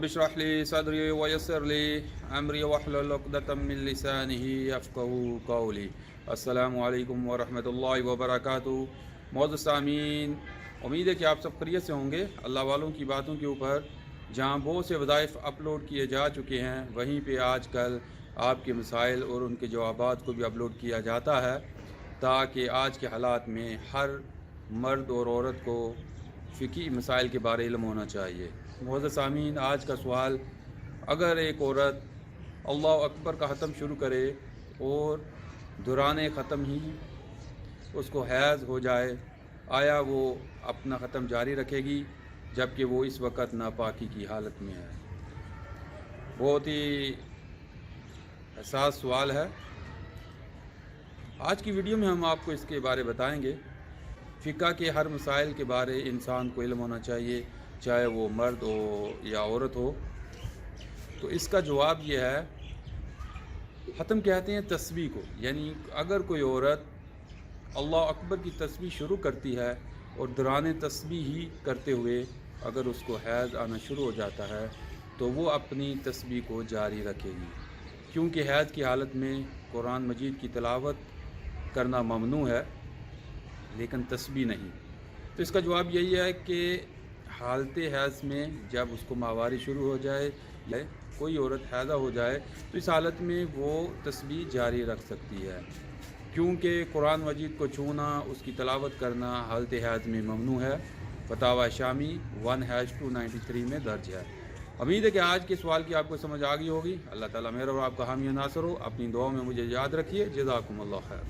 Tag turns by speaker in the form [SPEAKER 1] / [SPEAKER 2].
[SPEAKER 1] रब इश्रह ली सदरी वयस्सिर ली अमरी वहलुल उक़दतम मिन लिसानिही यफ़क़हू क़ौली। अस्सलामु अलैकुम वरहमतुल्लाहि वबरकातुहू। मौजूद सामीन, उम्मीद है कि आप सब खैरियत से होंगे। अल्लाह वालों की बातों के ऊपर जहाँ बहुत से वज़ाइफ़ अपलोड किए जा चुके हैं, वहीं पे आजकल आपके मसाइल और उनके जवाबात को भी अपलोड किया जाता है, ताकि आज के हालात में हर मर्द और औरत को फ़िक़ही मसाइल के बारे इल्म होना चाहिए। मोअज़्ज़ज़ सामीन, आज का सवाल, अगर एक औरत अल्लाह अकबर का ख़त्म शुरू करे और दौरान ख़त्म ही उसको हैज़ हो जाए, आया वो अपना ख़त्म जारी रखेगी जबकि वो इस वक्त नापाकी की हालत में है? बहुत ही हसास सवाल है। आज की वीडियो में हम आपको इसके बारे बताएंगे। फ़िक़ह के हर मसाइल के बारे इंसान को इल्म होना चाहिए, चाहे वो मर्द हो या औरत हो। तो इसका जवाब ये है, ख़त्म कहते हैं तस्बीह को, यानी अगर कोई औरत अल्लाह अकबर की तस्बीह शुरू करती है और दौरान तस्बीह ही करते हुए अगर उसको हैज़ आना शुरू हो जाता है तो वो अपनी तस्बीह को जारी रखेगी, क्योंकि हैज़ की हालत में कुरान मजीद की तिलावत करना ममनू है लेकिन तस्बीह नहीं। तो इसका जवाब यही है कि हालत हैज़ में जब उसको माहवारी शुरू हो जाए या कोई औरत हैज़ा हो जाए तो इस हालत में वो तस्बीह जारी रख सकती है, क्योंकि कुरान मजीद को छूना, उसकी तिलावत करना हालत हैज़ में ममनू है। फतावा शामी 1/293 में दर्ज है। उम्मीद है कि आज के सवाल की आपको समझ आ गई होगी। अल्लाह ताला मेरा और आपका हामी नासर हो। अपनी दुआओं में मुझे याद रखिए। जज़ाकुमुल्लाह खैर।